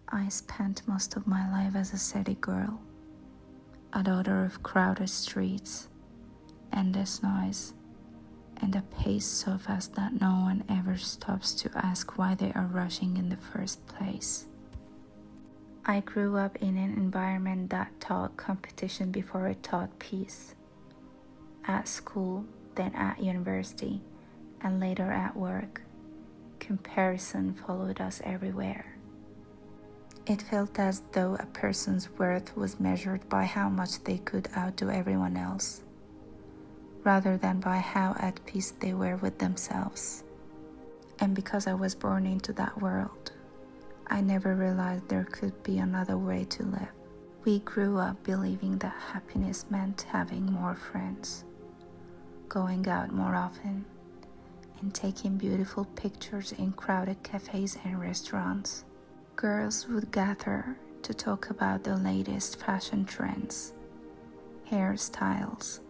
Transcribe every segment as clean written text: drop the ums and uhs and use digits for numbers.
I spent most of my life as a city girl, a daughter of crowded streets, endless noise, and a pace so fast that no one ever stops to ask why they are rushing in the first place. I grew up in an environment that taught competition before it taught peace. At school, then at university, and later at work, comparison followed us everywhere. It felt as though a person's worth was measured by how much they could outdo everyone else, rather than by how at peace they were with themselves. And because I was born into that world, I never realized there could be another way to live. We grew up believing that happiness meant having more friends, going out more often, and taking beautiful pictures in crowded cafes and restaurants. Girls would gather to talk about the latest fashion trends, hairstyles,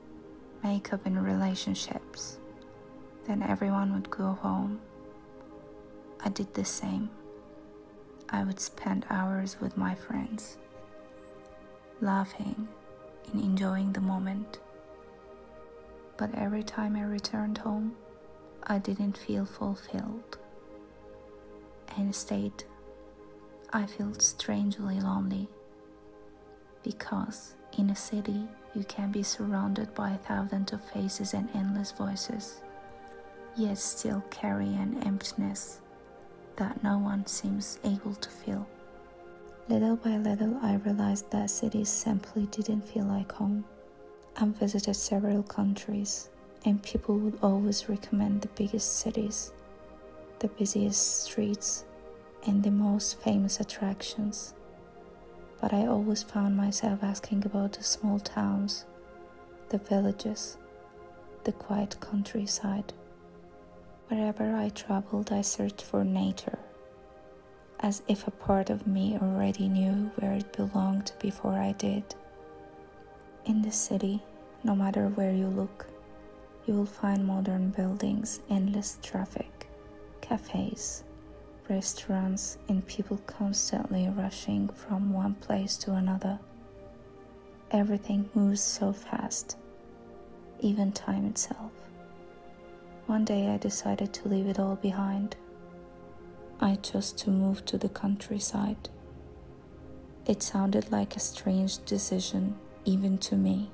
makeup, and relationships. Then everyone would go home. I did the same. I would spend hours with my friends, laughing and enjoying the moment. But every time I returned home, I didn't feel fulfilled. Instead, I felt strangely lonely, because in a city you can be surrounded by thousands of faces and endless voices, yet still carry an emptiness that no one seems able to fill. Little by little, I realized that cities simply didn't feel like home. I visited several countries, and people would always recommend the biggest cities, the busiest streets, and the most famous attractions. But I always found myself asking about the small towns, the villages, the quiet countryside. Wherever I traveled, I searched for nature, as if a part of me already knew where it belonged before I did. In the city, no matter where you look, you will find modern buildings, endless traffic, cafes, restaurants, and people constantly rushing from one place to another. Everything moves so fast, even time itself. One day I decided to leave it all behind. I chose to move to the countryside. It sounded like a strange decision, even to me.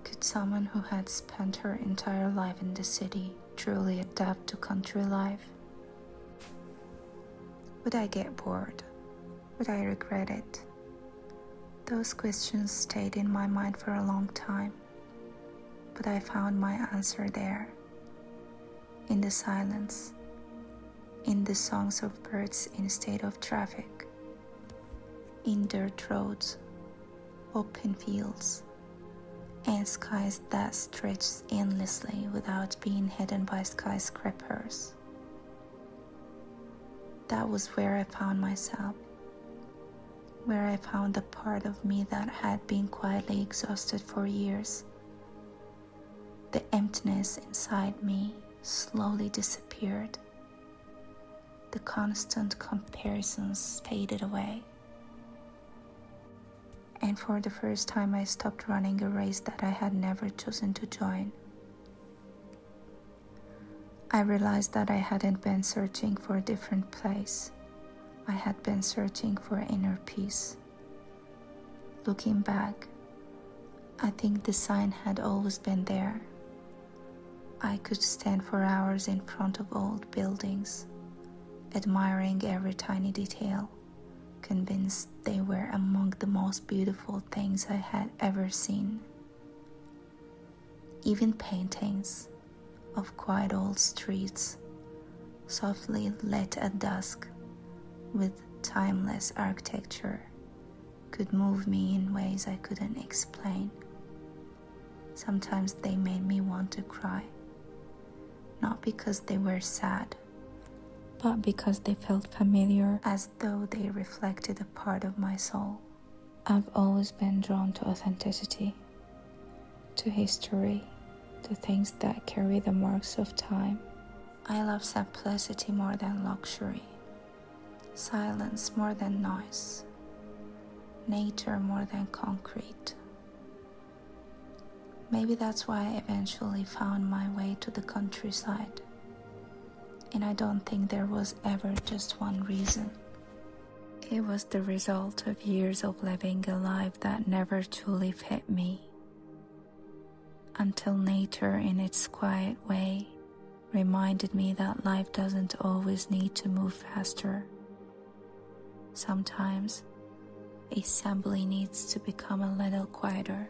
Could someone who had spent her entire life in the city truly adapt to country life? Would I get bored? Would I regret it? Those questions stayed in my mind for a long time, but I found my answer there. In the silence, in the songs of birds instead of traffic, in dirt roads, open fields, and skies that stretched endlessly without being hidden by skyscrapers. That was where I found myself, where I found the part of me that had been quietly exhausted for years. The emptiness inside me slowly disappeared. The constant comparisons faded away. And for the first time, I stopped running a race that I had never chosen to join. I realized that I hadn't been searching for a different place. I had been searching for inner peace. Looking back, I think the sign had always been there. I could stand for hours in front of old buildings, admiring every tiny detail, convinced they were among the most beautiful things I had ever seen. Even paintings of quiet old streets, softly lit at dusk with timeless architecture, could move me in ways I couldn't explain. Sometimes they made me want to cry, not because they were sad, but because they felt familiar, as though they reflected a part of my soul. I've always been drawn to authenticity, to history, to things that carry the marks of time. I love simplicity more than luxury. Silence more than noise, nature more than concrete. Maybe that's why I eventually found my way to the countryside. And I don't think there was ever just one reason. It was the result of years of living a life that never truly fit me. Until nature, in its quiet way, reminded me that life doesn't always need to move faster. Sometimes, it simply needs to become a little quieter.